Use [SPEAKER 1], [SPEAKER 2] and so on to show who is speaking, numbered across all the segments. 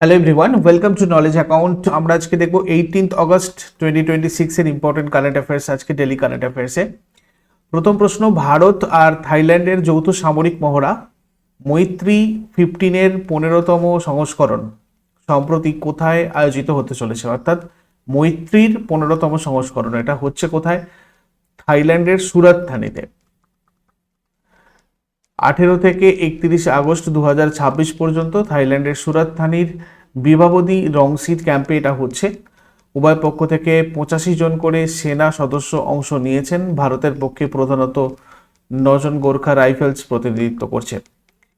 [SPEAKER 1] Hello everyone, welcome to knowledge account. আমরা আজকে দেখব 18 অগস্ট 2026 এর ইম্পর্টেন্ট কারেন্ট অ্যাফেয়ার্স। আজকে ডেলি কারেন্ট অ্যাফেয়ার্সে প্রথম প্রশ্ন, ভারত আর থাইল্যান্ডের যৌথ সামরিক মহড়া মৈত্রী 15-এর 15তম সংস্করণ সম্প্রতি কোথায় আয়োজিত হতে চলেছে? অর্থাৎ মৈত্রীর 15তম সংস্করণ এটা হচ্ছে কোথায়? থাইল্যান্ডের সুরাত থানিতে। 18 থেকে 31 আগস্ট 2026 পর্যন্ত থাইল্যান্ডের সুরাত থানির বিভাবদী রংসিট ক্যাম্পে এটা হচ্ছে। উভয় পক্ষ থেকে 85 জন করে সেনা সদস্য অংশ নিয়েছেন। ভারতের পক্ষে প্রধানত 9 জন গোর্খা রাইফেলস প্রতিনিধিত্ব করছে।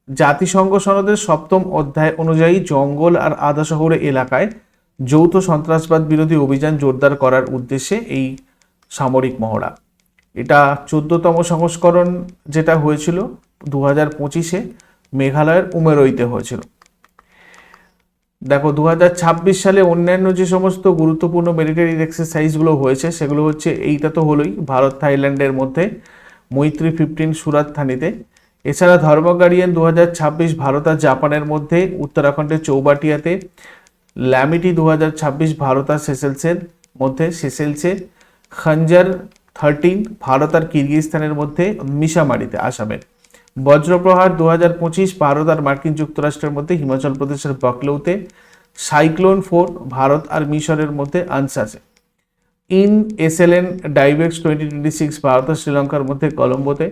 [SPEAKER 1] জাতিসংঘ সনদের 7ম অধ্যায় অনুযায়ী জঙ্গল আর আধা শহুরে এলাকায় যৌথ সন্ত্রাসবাদ বিরোধী অভিযান জোরদার করার উদ্দেশ্যে এই সামরিক মহড়া। এটা 14তম সংস্করণ যেটা হয়েছিল 2025-এ মেঘালয়ের উমেরইতে হয়েছিল। দেখো 2026 সালে অন্যান্য যে সমস্ত গুরুত্বপূর্ণ মিলিটারি এক্সারসাইজগুলো হয়েছে সেগুলো হচ্ছে, এইটা তো হলোই ভারত থাইল্যান্ডের মধ্যে মৈত্রী 15 সুরাত থানিতে। এছাড়া ধর্মগার্ডিয়ান 2026 ভারত আর জাপানের মধ্যে উত্তরাখণ্ডের চৌবাটিয়াতে, ল্যামিটি 2026 ভারত আর সেসেলসের মধ্যে সেসেলসে, খঞ্জার 13 ভারত আর কিরগিজস্তানের মধ্যে মিশামারিতে আসামের, বজ্রপ্রহার 2025 ভারত আর মার্কিন যুক্তরাষ্ট্রের মধ্যে হিমাচল প্রদেশের বকলৌতে, সাইক্লোন 4 ভারত আর মিশরের মধ্যে আনসাসে, ইন এসএলএন ডাইভেক্স 2026 ভারত আর শ্রীলঙ্কার মধ্যে কলম্বোতে,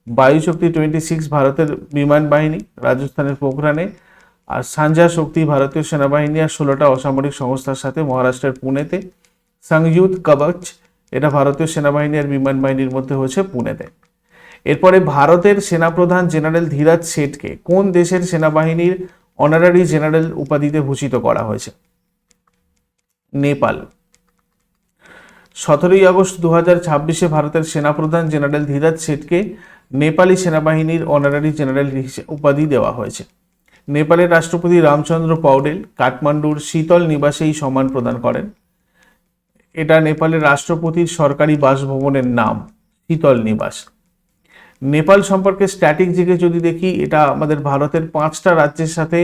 [SPEAKER 1] বায়ুশক্তি 26 ভারতের বিমান বাহিনী রাজস্থানের পোখরানে, আর সাঞ্জা শক্তি ভারতীয় সেনাবাহিনী আর 16টা অসামরিক সংস্থার সাথে মহারাষ্ট্রের পুনেতে, সংযুক্ত কবচ এটা ভারতীয় সেনাবাহিনী আর বিমান বাহিনীর মধ্যে হয়েছে পুনেতে। এরপরে ভারতের সেনাপ্রধান জেনারেল ধীরাজ শেঠকে কোন দেশের সেনাবাহিনীর অনারারি জেনারেল উপাধিতে ভূষিত করা হয়েছে? নেপাল। 17 আগস্ট 2026-এ ভারতের সেনাপ্রধান জেনারেল ধীরাজ শেঠকে নেপালি সেনাবাহিনীর অনারারি জেনারেল উপাধি দেওয়া হয়েছে। নেপালের রাষ্ট্রপতি রামচন্দ্র পৌডেল কাঠমান্ডুর শীতল নিবাসে এই সম্মান প্রদান করেন। এটা নেপালের রাষ্ট্রপতির সরকারি বাসভবনের নাম শীতল নিবাস। নেপাল সম্পর্কে স্ট্যাটিক জিকে যদি দেখি, এটা আমাদের ভারতের 5টা রাজ্যের সাথে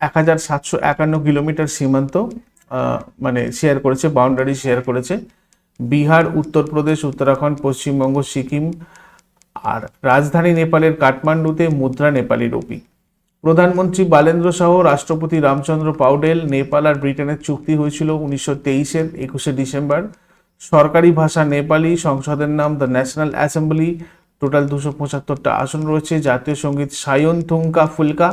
[SPEAKER 1] 1751 কিলোমিটার সীমান্ত মানে শেয়ার করেছে, বাউন্ডারি শেয়ার করেছে। বিহার, উত্তরপ্রদেশ, উত্তরাখণ্ড, পশ্চিমবঙ্গ, সিকিম, আর রাজধানী নেপালের কাঠমান্ডুতে মুদ্রা নেপালি রুপি। প্রধানমন্ত্রী বালেন্দ্র শাহ, রাষ্ট্রপতি রামচন্দ্র পৌডেল, নেপাল আর ব্রিটেনের চুক্তি হয়েছিল 1923-এর 21শে ডিসেম্বর। সরকারি ভাষা নেপালি, সংসদের নাম দ্য ন্যাশনাল অ্যাসেম্বলি, টোটাল 275টা আসন রয়েছে। জাতীয় সঙ্গীত সায়ন থুঙ্কা ফুলকা,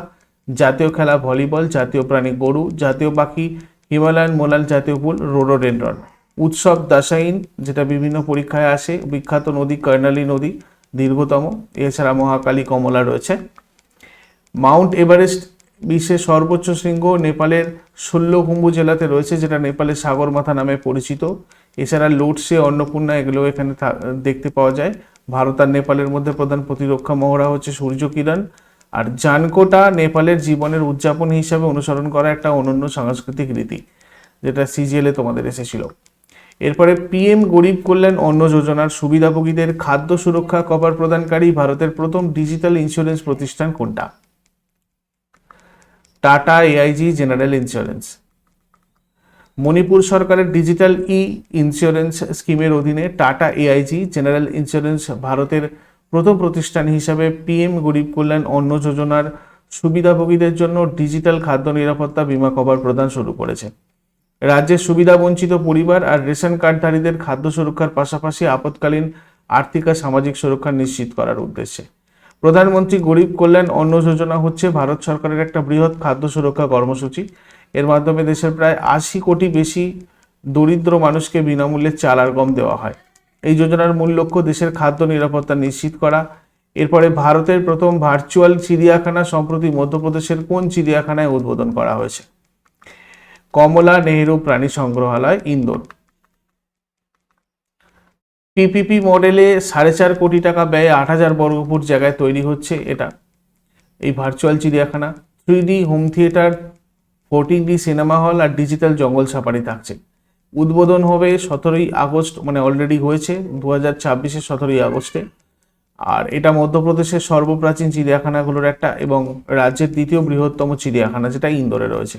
[SPEAKER 1] জাতীয় খেলা ভলিবল, জাতীয় প্রাণী গরু, জাতীয় পাখি হিমালয়ান মোলাল জাতীয় ফুল রোডোডেন্ড্রন। উৎসব দাসাইন যেটা বিভিন্ন পরীক্ষায় আসে। বিখ্যাত নদী কর্ণালী নদী দীর্ঘতম। এছাড়া মহাকালী কমলা রয়েছে। মাউন্ট এভারেস্ট বিশ্বের সর্বোচ্চ শৃঙ্গ নেপালের শল্যকুম্ভু জেলাতে রয়েছে, যেটা নেপালের সাগরমাথা নামে পরিচিত। এছাড়া লোটসে, অন্নপূর্ণা এগুলো এখানে দেখতে পাওয়া যায়। ভারত আর নেপালের মধ্যে প্রধান প্রতিরক্ষা মহড়া হচ্ছে সূর্যকিরণ। আর জানকোটা নেপালের জীবনের উদযাপন হিসাবে অনুসরণ করা একটা অনন্য সাংস্কৃতিক রীতি, যেটা সিজিএলে তোমাদের এসেছিল। এরপরে পিএম গরিব কল্যাণ অন্ন যোজনার সুবিধাভোগীদের খাদ্য সুরক্ষা কভার প্রদানকারী ভারতের প্রথম ডিজিটাল ইন্স্যুরেন্স প্রতিষ্ঠান কোনটা? Tata AIG general insurance. Manipur সরকারের ডিজিটাল ই ইন্স্যুরেন্স স্কিমের অধীনে টাটা এআইজি জেনারেল ইন্স্যুরেন্স ভারতের প্রথম প্রতিষ্ঠান হিসাবে পিএম গরিব কল্যাণ অন্ন যোজনার সুবিধাভোগীদের জন্য ডিজিটাল খাদ্য নিরাপত্তা বীমা কভার প্রদান শুরু করেছে। রাজ্যের সুবিধাবঞ্চিত পরিবার আর রেশন কার্ডধারীদের খাদ্য সুরক্ষার পাশাপাশি আপৎকালীন আর্থিক আর সামাজিক সুরক্ষা নিশ্চিত করার উদ্দেশ্যে প্রধানমন্ত্রী গরিব কল্যাণ অন্ন যোজনা হচ্ছে ভারত সরকারের একটা বৃহৎ খাদ্য সুরক্ষা কর্মসূচি। এর মাধ্যমে দেশের প্রায় 80 কোটি বেশি দরিদ্র মানুষকে বিনামূল্যে চাল আর গম দেওয়া হয়। এই যোজনার মূল লক্ষ্য দেশের খাদ্য নিরাপত্তা নিশ্চিত করা। এরপরে ভারতের প্রথম ভার্চুয়াল চিড়িয়াখানা সম্প্রতি মধ্যপ্রদেশের কোন চিড়িয়াখানায় উদ্বোধন করা হয়েছে? কমলা নেহেরু প্রাণী সংগ্রহালয়, ইন্দোর। পিপিপি মডেলে 4.5 কোটি টাকা ব্যয়ে 8,000 বর্গফুট জায়গায় তৈরি হচ্ছে এটা এই ভার্চুয়াল চিড়িয়াখানা। 3D home theatre, 14D cinema hall আর ডিজিটাল জঙ্গল সাফারি থাকছে। উদ্বোধন হবে 17 আগস্ট, মানে অলরেডি হয়েছে 2026-এর 17 আগস্টে। আর এটা মধ্যপ্রদেশের সর্বপ্রাচীন চিড়িয়াখানাগুলোর একটা এবং রাজ্যের দ্বিতীয় বৃহত্তম চিড়িয়াখানা, যেটা ইন্দোরে রয়েছে।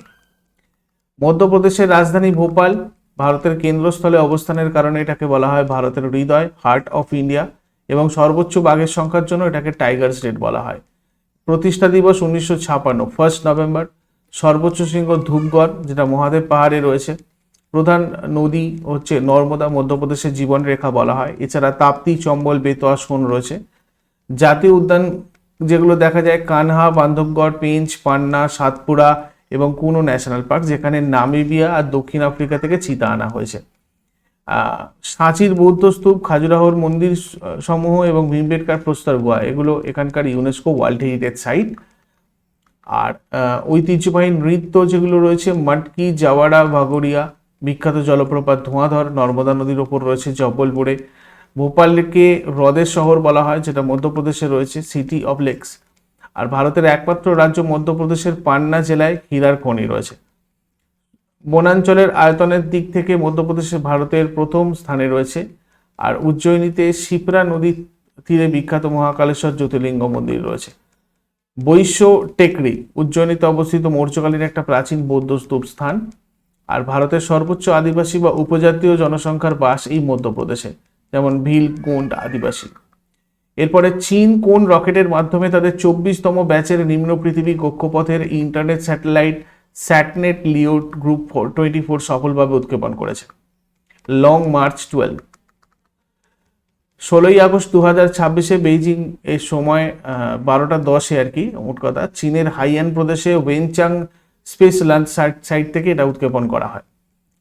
[SPEAKER 1] মধ্যপ্রদেশের রাজধানী ভোপাল ভারতের কেন্দ্রস্থলে অবস্থানের কারণে এটাকে বলা হয় ভারতের হৃদয়, হার্ট অফ ইন্ডিয়া, এবং সর্বোচ্চ বাঘের সংখ্যার জন্য এটাকে টাইগার স্টেট বলা হয়। প্রতিষ্ঠা দিবস 1956, 1 নভেম্বর। সর্বোচ্চ শৃঙ্গ ধূপগড়, যেটা মহাদেব পাহাড়ে রয়েছে। প্রধান নদী হচ্ছে নর্মদা, মধ্যপ্রদেশের জীবন রেখা বলা হয়। এছাড়া তাপ্তি, চম্বল, বেতোয়া, সোন রয়েছে। জাতীয় উদ্যান যেগুলো দেখা যায় কানহা, বান্ধবগড়, পেঞ্চ, পান্না, সাতপুরা এবং কুনো ন্যাশনাল পার্ক, যেখানে নামিবিয়া আর দক্ষিণ আফ্রিকা থেকে চিতা আনা হয়েছে। সাঁচির বৌদ্ধ স্তূপ, খাজুরাহোর মন্দির সমূহ এবং ভীমবেটকার প্রস্তর গুহা, এগুলো এখানকার ইউনেস্কো ওয়ার্ল্ড হেরিটেজ সাইট। আর ঐতিহ্যবাহী নৃত্য যেগুলো রয়েছে মটকি, জাওয়াড়া, ভাগোরিয়া। বিখ্যাত জলপ্রপাত ধোঁয়াধর নর্মদা নদীর ওপর রয়েছে জব্বলপুরে। ভোপালকে হ্রদের শহর বলা হয়, যেটা মধ্যপ্রদেশে রয়েছে, সিটি অফ লেকস। আর ভারতের একমাত্র রাজ্য মধ্যপ্রদেশের পান্না জেলায় হীরার খনি রয়েছে। বনাঞ্চলের আয়তনের দিক থেকে মধ্যপ্রদেশে ভারতের প্রথম স্থানে রয়েছে। আর উজ্জয়িনীতে শিপ্রা নদীর তীরে বিখ্যাত মহাকালেশ্বর জ্যোতির্লিঙ্গ মন্দির রয়েছে। বৈশ্য টেকরি উজ্জয়িনীতে অবস্থিত মৌর্যকালীন একটা প্রাচীন বৌদ্ধ স্তূপ স্থান। আর ভারতের সর্বোচ্চ আদিবাসী বা উপজাতীয় জনসংখ্যার বাস এই মধ্যপ্রদেশে, যেমন ভিল, গোন্ড আদিবাসী। এরপরে চীন কোন রকেটের মাধ্যমে তাদের 24তম ব্যাচের নিম্ন পৃথিবী কক্ষপথের ইন্টারনেট স্যাটেলাইট স্যাটনেট লিও গ্রুপ 24 সফলভাবে উৎক্ষেপণ করেছে? Long March 12। 16ই আগস্ট 2026 বেইজিং এর সময় 12টা 10 আর কি, মোট কথা, চীনের হাইয়ান প্রদেশে ওয়েনচাং স্পেস লঞ্চ সাইট থেকে এটা উৎক্ষেপণ করা হয়।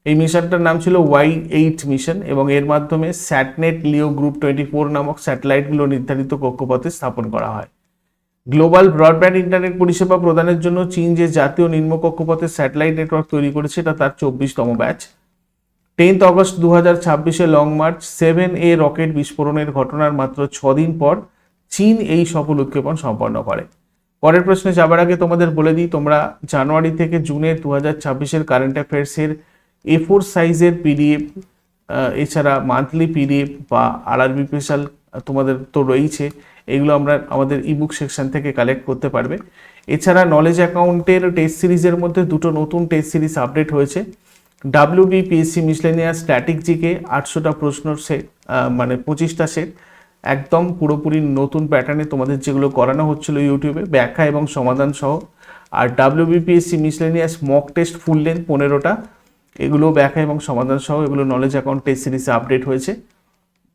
[SPEAKER 1] এই মিশনটার নাম ছিল Y8 মিশন এবং এর মাধ্যমে স্যাটনেট লিও গ্রুপ 24 নামক স্যাটেলাইটগুলো নির্ধারিত কক্ষপথে স্থাপন করা হয়। গ্লোবাল ব্রডব্যান্ড ইন্টারনেট পরিষেবা প্রদানের জন্য চীন যে জাতীয় নিম্ন কক্ষপথে স্যাটেলাইট নেটওয়ার্ক তৈরি করেছে, এটা তার 24তম batch. 10 August 2026 Long March 7A rocket বিস্ফোরণের ঘটনার মাত্র 6 দিন পর চীন এই সফল উৎক্ষেপণ সম্পন্ন করে। পরের প্রশ্নে যাবার আগে তোমাদের বলে দিই, তোমরা জানুয়ারি থেকে জুনের 2026 কারেন্ট অ্যাফেয়ার্সের A4 সাইজের পিডিএফ, এছাড়া মান্থলি পিডিএফ বা RRB স্পেশাল তোমাদের তো রয়েছে, এগুলো আমরা আমাদের ইবুক সেকশন থেকে কালেক্ট করতে পারবে। এছাড়া নলেজ অ্যাকাউন্টের টেস্ট সিরিজের মধ্যে দুটো নতুন টেস্ট সিরিজ আপডেট হয়েছে। WBPSC মিসলেনিয়াস স্ট্যাটিক জিকে 800টা প্রশ্নর সেট, মানে 25টা সেট, একদম পুরোপুরি নতুন প্যাটার্নে তোমাদের যেগুলো করানো হচ্ছিল ইউটিউবে, ব্যাখ্যা এবং সমাধান সহ। আর WBPSC miscellaneous mock test full length 15টা, এগুলো ব্যাখ্যা এবং সমাধান সহ, এগুলো নলেজ অ্যাকাউন্ট টেস্ট সিরিজে আপডেট হয়েছে।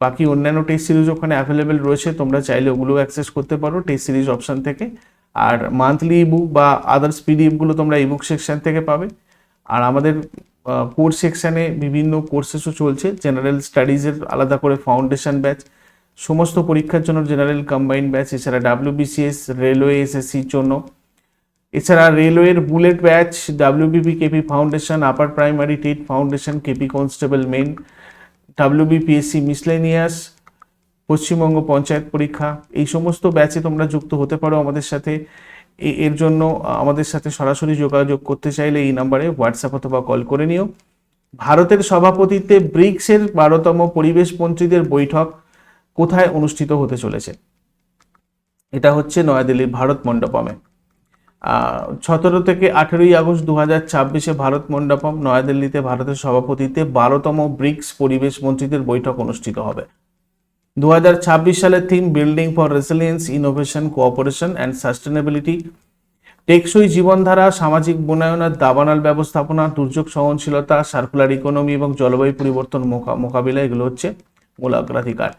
[SPEAKER 1] বাকি অন্যান্য টেস্ট সিরিজ ওখানে অ্যাভেলেবেল রয়েছে, তোমরা চাইলে ওগুলো অ্যাক্সেস করতে পারো টেস্ট সিরিজ অপশান থেকে। আর মান্থলি ইবুক বা আদার্স পিডিএফগুলো তোমরা ইবুক সেকশন থেকে পাবে। আর আমাদের কোর্স সেকশানে বিভিন্ন কোর্সেসও চলছে। জেনারেল স্টাডিজের আলাদা করে ফাউন্ডেশন ব্যাচ, সমস্ত পরীক্ষার জন্য জেনারেল কম্বাইন্ড ব্যাচ, এছাড়া WBCS, রেলওয়ে, SSCর জন্য, এছাড়া রেলওয়ের bullet batch, WBP KP foundation, upper primary TET foundation, KP constable main, WBPSC miscellaneous, Paschimbanga panchayat পরীক্ষা, এই সমস্ত ব্যাচে তোমরা যুক্ত হতে পারো আমাদের সাথে। এর জন্য আমাদের সাথে সরাসরি যোগাযোগ করতে চাইলে এই নাম্বারে হোয়াটসঅ্যাপ অথবা কল করে নিও। ভারতের সভাপতিত্বে ব্রিক্সের 12তম পরিবেশ মন্ত্রীদের বৈঠক কোথায় অনুষ্ঠিত হতে চলেছে? এটা হচ্ছে নয়াদিল্লির ভারত মণ্ডপমে। 17 থেকে 18ই আগস্ট 2026 ভারত মণ্ডপম, নয়াদিল্লিতে ভারতের সভাপতিত্বে 12তম ব্রিক্স পরিবেশ মন্ত্রীদের বৈঠক অনুষ্ঠিত হবে। 2026 সালের theme building for resilience, innovation, cooperation and sustainability. টেকসই জীবনধারা, সামাজিক বনায়ন, দাবানল ব্যবস্থাপনা, দুর্যোগ সহনশীলতা, সার্কুলার ইকোনমি এবং জলবায়ু পরিবর্তন মোকাবিলা, এগুলো হচ্ছে মূল অগ্রাধিকার।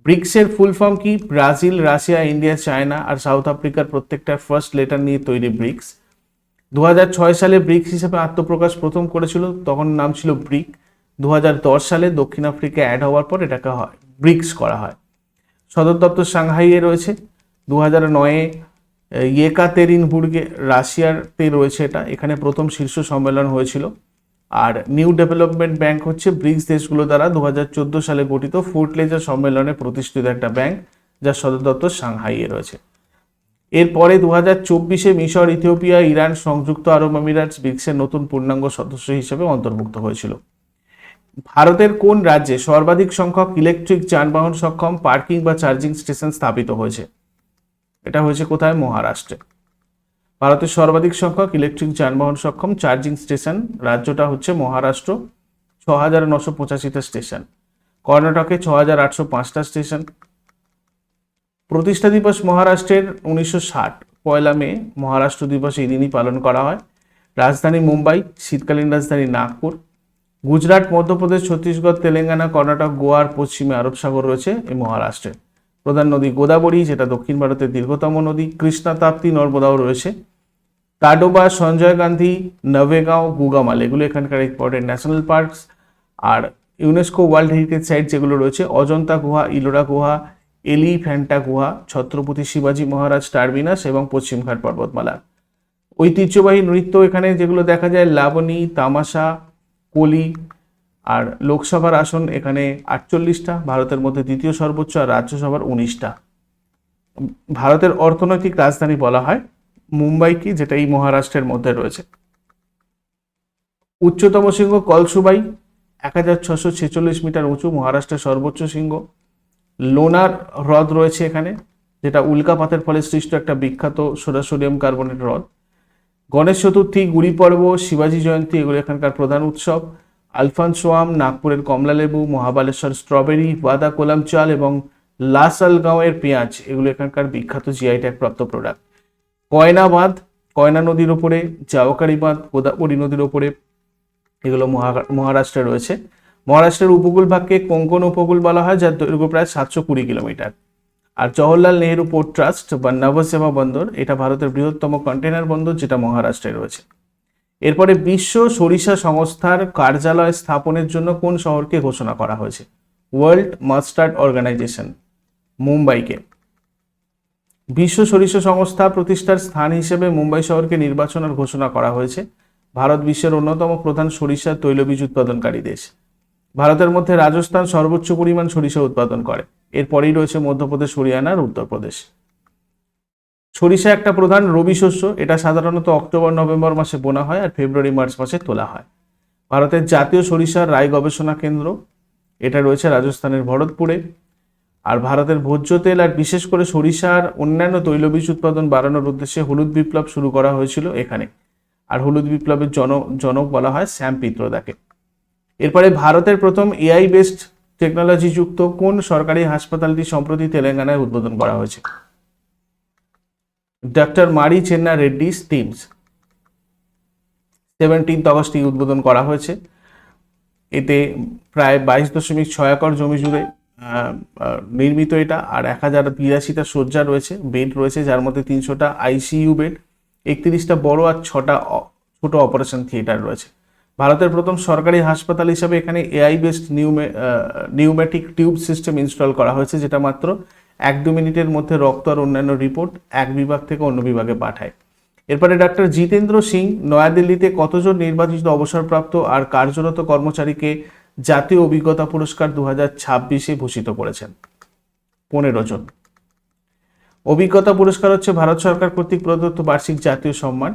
[SPEAKER 1] ব্রিক্সের ফুল ফর্ম কি? ব্রাজিল, রাশিয়া, ইন্ডিয়া, চায়না আর সাউথ আফ্রিকার প্রত্যেকটার ফার্স্ট লেটার নিয়ে তৈরি ব্রিক্স। 2006 সালে ব্রিক্স হিসেবে আত্মপ্রকাশ প্রথম করেছিল, তখন নাম ছিল ব্রিক। 2010 সালে দক্ষিণ আফ্রিকা অ্যাড হওয়ার পর এটাকে ব্রিক্স করা হয়। সদর দপ্তর সাংহাইয়ে রয়েছে। 2009-এ ইয়েকাতেরিনবুর্গে, রাশিয়াতে রয়েছে এটা, এখানে প্রথম শীর্ষ সম্মেলন হয়েছিল। আর নিউ ডেভেলপমেন্ট ব্যাংক হচ্ছে ব্রিক্স দেশগুলো দ্বারা 2014 সালে গঠিত ফোর্ট লেজার সম্মেলনে প্রতিষ্ঠিত একটা ব্যাংক, যার সদর দপ্তর সাংহাইয়ে রয়েছে। এরপরে 2024-এ মিশর, ইথিওপিয়া, ইরান, সংযুক্ত আরব আমিরাতস ব্রিক্সের নতুন পূর্ণাঙ্গ সদস্য হিসেবে অন্তর্ভুক্ত হয়েছিল। ভারতের কোন রাজ্যে সর্বাধিক সংখ্যক ইলেকট্রিক যানবাহন সক্ষম পার্কিং বা চার্জিং স্টেশন স্থাপিত হয়েছে? এটা হয়েছে কোথায়? মহারাষ্ট্রে। ভারতের সর্বাধিক সংখ্যক ইলেকট্রিক যানবাহন সক্ষম চার্জিং স্টেশন রাজ্যটা হচ্ছে মহারাষ্ট্র, 6,985টা স্টেশন। কর্ণাটকে 6,805টা স্টেশন। প্রতিষ্ঠা দিবস মহারাষ্ট্রের 1960 পয়লা মে মহারাষ্ট্র দিবস এই দিনই পালন করা হয়। রাজধানী মুম্বাই, শীতকালীন রাজধানী নাগপুর। গুজরাট, মধ্যপ্রদেশ, ছত্তিশগড়, তেলেঙ্গানা, কর্ণাটক, গোয়ার পশ্চিমে আরব সাগর রয়েছে এই মহারাষ্ট্রে। প্রধান নদী গোদাবরী, যেটা দক্ষিণ ভারতের দীর্ঘতম নদী। কৃষ্ণা, তাপ্তি, নর্মদাও রয়েছে। তাডোবা, সঞ্জয় গান্ধী, নভেগাঁও, গুগামাল এগুলো এখানকার ইম্পর্টেন্ট ন্যাশনাল পার্কস। আর ইউনেস্কো ওয়ার্ল্ড হেরিটেজ সাইট যেগুলো রয়েছে অজন্তা গুহা, ইলোরা গুহা, এলিফ্যান্টা গুহা, ছত্রপতি শিবাজী মহারাজ টার্মিনাস এবং পশ্চিমঘাট পর্বতমালা। ঐতিহ্যবাহী নৃত্য এখানে যেগুলো দেখা যায় লাবণী, তামাশা, কলি। আর লোকসভার আসন এখানে 48টা, ভারতের মধ্যে দ্বিতীয় সর্বোচ্চ, আর রাজ্যসভার 19টা। ভারতের অর্থনৈতিক রাজধানী বলা হয় মুম্বাইকে, যেটা এই মহারাষ্ট্রের মধ্যে রয়েছে। উচ্চতম শৃঙ্গ কলসুবাই, 1646 মিটার উঁচু, মহারাষ্ট্রের সর্বোচ্চ শৃঙ্গ। লোনার হ্রদ রয়েছে এখানে, যেটা উল্কাপাতের ফলে সৃষ্ট একটা বিখ্যাত সোডিয়াম কার্বনেট হ্রদ। গণেশ চতুর্থী, গুড়ি পর্ব, শিবাজী জয়ন্তী এগুলো এখানকার প্রধান উৎসব। আলফানসোয়াম, নাগপুরের কমলালেবু, মহাবালেশ্বর স্ট্রবেরি, ওয়াদা কোলাম চাল এবং লাসালগাঁওয়ের পেঁয়াজ এগুলো এখানকার বিখ্যাত জিআই ট্যাগ প্রাপ্ত প্রোডাক্ট। কয়না বাঁধ, কয়না নদীর ওপরে, জাওকারি বাঁধ গোদাবরী নদীর ওপরে, এগুলো মহারাষ্ট্রে রয়েছে। মহারাষ্ট্রের উপকূল ভাগকে কোঙ্কণ উপকূল বলা হয়, যার দৈর্ঘ্য প্রায় 720 কিলোমিটার। আর জওহরলাল নেহেরু পোর্ট ট্রাস্ট বা নভসেবা বন্দর, এটা ভারতের বৃহত্তম কন্টেনার বন্দর, যেটা মহারাষ্ট্রে রয়েছে। এরপরে বিশ্ব সরিষা সংস্থার কার্যালয় স্থাপনের জন্য কোন শহরকে ঘোষণা করা হয়েছে? ওয়ার্ল্ড মাস্টার্ড অর্গানাইজেশন, মুম্বাইকে। বিশ্ব সরিষা সংস্থা প্রতিষ্ঠার স্থান হিসেবে মুম্বাই শহরকে নির্বাচনের ঘোষণা করা হয়েছে। ভারত বিশ্বের অন্যতম প্রধান সরিষা তৈলবীজ উৎপাদনকারী দেশ। ভারতের মধ্যে রাজস্থান সর্বোচ্চ পরিমাণ সরিষা উৎপাদন করে, এরপরেই রয়েছে মধ্যপ্রদেশ, হরিয়ানা আর উত্তরপ্রদেশ। সরিষা একটা প্রধান রবি শস্য, এটা সাধারণত অক্টোবর নভেম্বর মাসে বোনা হয় আর ফেব্রুয়ারি মার্চ মাসে তোলা হয়। ভারতের জাতীয় সরিষার রায় গবেষণা কেন্দ্র, এটা রয়েছে রাজস্থানের ভরতপুরে। আর ভারতের ভোজ্য তেল আর বিশেষ করে সরিষার অন্যান্য তৈলবীজ উৎপাদন বাড়ানোর উদ্দেশ্যে হলুদ বিপ্লব শুরু করা হয়েছিল এখানে। আর হলুদ বিপ্লবের জনক বলা হয় শ্যাম পিত্রদাকে। এরপরে ভারতের প্রথম এআই বেসড টেকনোলজি যুক্ত কোন সরকারি হাসপাতালটি সম্প্রতি তেলেঙ্গানায় উদ্বোধন করা হয়েছে? ডক্টর মারি চেন্না রেড্ডি স্টিমস, 17 অগস্ট উদ্বোধন করা হয়েছে। এতে প্রায় 22.6 একর জমি জুড়ে নির্মিত এটা। আর 1082টা শয্যা রয়েছে, বেড রয়েছে, যার মধ্যে 300টা আইসিইউ বেড, 31টা বড় আর 6টা ছোট অপারেশন থিয়েটার রয়েছে। ভারতের প্রথম সরকারি হাসপাতাল হিসাবে এখানে AI based pneumatic tube system install করা হয়েছে, যেটা মাত্র 1-2 মিনিটের মধ্যে রক্ত আর অন্যান্য রিপোর্ট এক বিভাগ থেকে অন্য বিভাগে পাঠায়। এরপরে ডক্টর জিতেন্দ্র সিং নয়াদিল্লিতে কতজন নির্বাচিত অবসরপ্রাপ্ত আর কার্যরত কর্মচারীকে জাতীয় অভিজ্ঞতা পুরস্কার 2026 ভূষিত করেছেন? 15 জন। অভিজ্ঞতা পুরস্কার হচ্ছে ভারত সরকার কর্তৃক প্রদত্ত বার্ষিক জাতীয় সম্মান।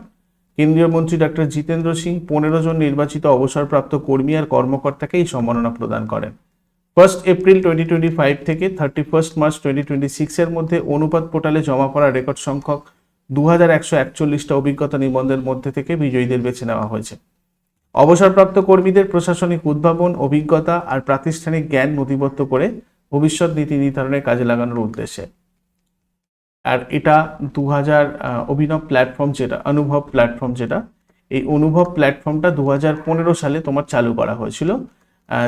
[SPEAKER 1] কেন্দ্রীয় মন্ত্রী ডক্টর জিতেন্দ্র সিং 15 জন নির্বাচিত অবসরপ্রাপ্ত কর্মী আর কর্মকর্তাকে এই সম্মাননা প্রদান করেন। 1 এপ্রিল 2025 থেকে 31 মার্চ 2026 এর মধ্যে অনুপাত পোর্টালে জমা পড়া রেকর্ড সংখ্যক 2141টা অভিজ্ঞতা নিবন্ধের মধ্যে থেকে বিজয়ীদের বেছে নেওয়া হয়েছে। অবসরপ্রাপ্ত কর্মীদের প্রশাসনিক উদ্ভাবন, অভিজ্ঞতা আর প্রাতিষ্ঠানিক জ্ঞান নথিবদ্ধ করে ভবিষ্যৎ নীতি নির্ধারণের কাজে লাগানোর উদ্দেশ্যে। আর এটা 2000 অভিনব প্ল্যাটফর্ম, যেটা অনুভব প্ল্যাটফর্ম, যেটা এই অনুভব প্ল্যাটফর্মটা 2015 সালে তোমার চালু করা হয়েছিল,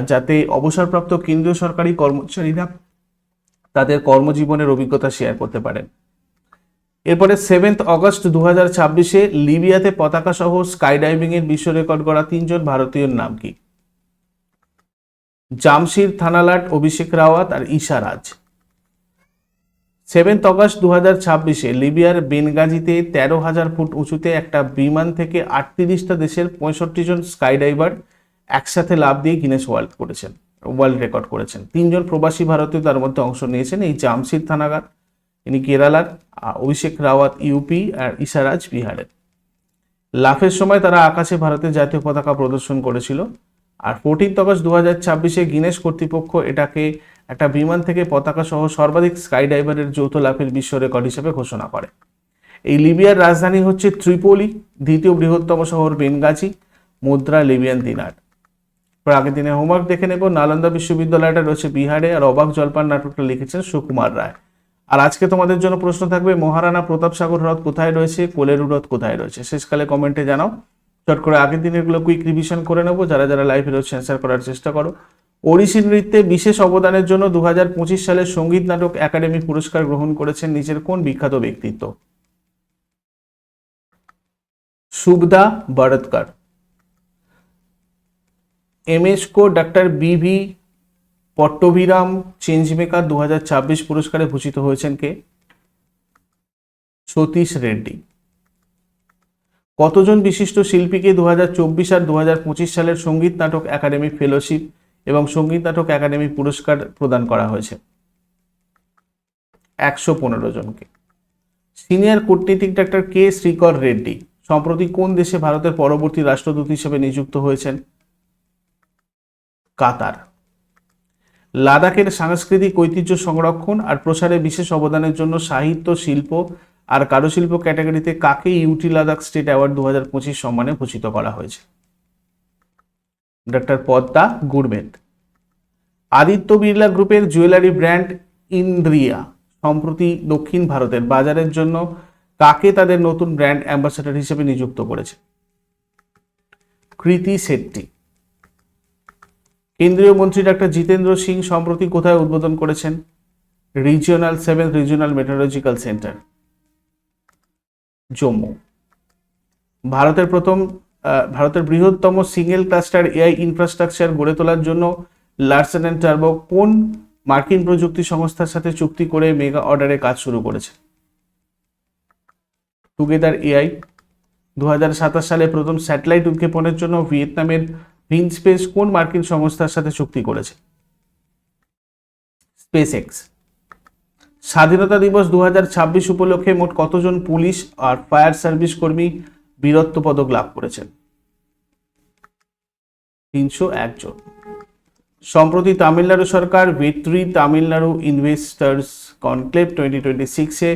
[SPEAKER 1] যাতে অবসরপ্রাপ্ত কেন্দ্রীয় সরকারি কর্মচারীরা তাদের কর্মজীবনের অভিজ্ঞতা শেয়ার করতে পারেন। এরপরে 7 অগস্ট 2026 লিবিয়াতে পতাকা সহ স্কাই ডাইভিং এর বিশ্ব রেকর্ড গড়া 3 জন ভারতীয়র নাম কি? জামশির থানালাট, অভিষেক রাওয়াত আর ঈশা রাজ। 7 অগস্ট 2026 লিবিয়ার বেনগাজিতে 13,000 ফুট উঁচুতে একটা বিমান থেকে 38টা দেশের 65 জন স্কাই ডাইভার একসাথে লাফ দিয়ে গিনেস ওয়ার্ল্ড রেকর্ড করেছেন। 3 জন প্রবাসী ভারতীয় তার মধ্যে অংশ নিয়েছেন। এই জামশির থানালাট ইনি কেরালার, অভিষেক রাওয়াত ইউপি আর ঈশা রাজ বিহারের। লাফের সময় তারা আকাশে ভারতের জাতীয় পতাকা প্রদর্শন করেছিল। আর 14 অগস্ট 2026 গিনেস কর্তৃপক্ষ এটাকে একটা বিমান থেকে পতাকা সহ সর্বাধিক স্কাই ডাইভারের যৌথ লাফের বিশ্ব রেকর্ড হিসেবে ঘোষণা করে। এই লিবিয়ার রাজধানী হচ্ছে ত্রিপোলি, দ্বিতীয় বৃহত্তম শহর বেনগাজি, মুদ্রা লিবিয়ান দিনার। আগের দিনে হোমওয়ার্ক দেখে নেব। নালন্দা বিশ্ববিদ্যালয়টা রয়েছে বিহারে, আর অবাক জলপান নাটকটা লিখেছেন সুকুমার রায়। আর আজকে তোমাদের জন্য প্রশ্ন থাকবে, মহারানা প্রতাপ সাগর হ্রদ কোথায় রয়েছে, কোলেরু হ্রদ কোথায় রয়েছে? শেষকালে কমেন্টে জানাও। চট করে আগের দিনেরগুলো কুইক রিভিশন করে নেবো। যারা যারা লাইভে রয়েছে অ্যান্সার করার চেষ্টা করো। ওড়িশি নৃত্যে বিশেষ অবদানের জন্য 2025 সালে সঙ্গীত নাটক একাডেমি পুরস্কার গ্রহণ করেছেন নিচের কোন বিখ্যাত ব্যক্তিত্ব? সুবধা বরদকর। এমএসকো ডাক্তার বিভি পট্টভিরাম চেঞ্জমেকার 2026 পুরস্কারে ভূষিত হয়েছেন কে? সতীশ রেড্ডি। কতজন বিশিষ্ট শিল্পীকে 2024 আর 2025 সালের সঙ্গীত নাটক একাডেমি ফেলোশিপ এবং সঙ্গীত নাটক একাডেমি পুরস্কার প্রদান করা হয়েছে? 115 জনকে। সিনিয়র কূটনীতিক ডাক্তার কে শ্রীকর রেড্ডি সম্প্রতি কোন দেশে ভারতের পরবর্তী রাষ্ট্রদূত হিসেবে নিযুক্ত হয়েছেন? কাতার। লাদাখের সাংস্কৃতিক ঐতিহ্য সংরক্ষণ আর প্রসারে বিশেষ অবদানের জন্য সাহিত্য, শিল্প আর কারুশিল্প ক্যাটাগরিতে কাকে ইউটি লাদাখ স্টেট অ্যাওয়ার্ড 2025 সম্মানে ভূষিত করা হয়েছে? ডক্টর পদ্মা গুরমেদ। আদিত্য বিড়লা গ্রুপের জুয়েলারি ব্র্যান্ড ইন্দ্রিয়া সম্প্রতি দক্ষিণ ভারতের বাজারের জন্য কাকে তাদের নতুন ব্র্যান্ড অ্যাম্বাসেডর হিসেবে নিযুক্ত করেছে? কৃতি শেট্টি। কেন্দ্রীয় মন্ত্রী ডাক্তার জিতেন্দ্র সিং সম্প্রতি কোথায় উদ্বোধন করেছেন? Regional 7th regional meteorological centre, Jammu. ভারতের বৃহত্তম সিঙ্গেল ক্লাস্টার এআই ইনফ্রাস্ট্রাকচার গড়ে তোলার জন্য লার্সেন অ্যান্ড টার্বো কোন মার্কিন প্রযুক্তি সংস্থার সাথে চুক্তি করে মেগা অর্ডারে কাজ শুরু করেছে? Together AI. 2027 সালে প্রথম স্যাটেলাইট উৎক্ষেপণের জন্য ভিয়েতনামের ভিনস্পেস কোন মার্কিন সংস্থার সাথে চুক্তি করেছে? Space x. স্বাধীনতা দিবস 2026 উপলক্ষে মোট কতজন পুলিশ আর ফায়ার সার্ভিস কর্মী বীরত্ব পদক লাভ করেছেন? 301 জন। সম্প্রতি তামিলনাড়ু সরকার ভেট্রি তামিলনাড়ু ইনভেস্টার্স কনক্লেভ 2026-এ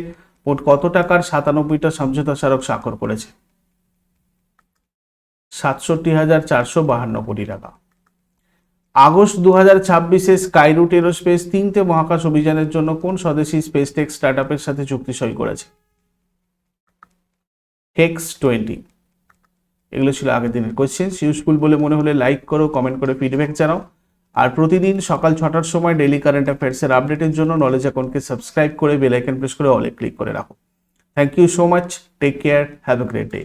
[SPEAKER 1] মোট কত টাকার 97টা সমঝোতা স্মারক স্বাক্ষর করেছে? 67,452 কোটি টাকা। আগস্ট 2026-এ স্কাইরুট এরোস্পেস 3টে মহাকাশ অভিযানের জন্য কোন স্বদেশী স্পেস টেক স্টার্টআপের সাথে চুক্তি সই করেছে? X20। এগুলো ছিল আগের দিনের কোয়েশ্চেন। ইউজফুল বলে মনে হলে লাইক করো, কমেন্ট করে ফিডব্যাক জানাও। আর প্রতিদিন সকাল 6টার সময় ডেইলি কারেন্ট অ্যাফেয়ার্সের আপডেটের জন্য নলেজ অ্যাকাউন্টকে সাবস্ক্রাইব করে বেল আইকন প্রেস করে অলে ক্লিক করে রাখো। Thank you so much, take care, have a great day.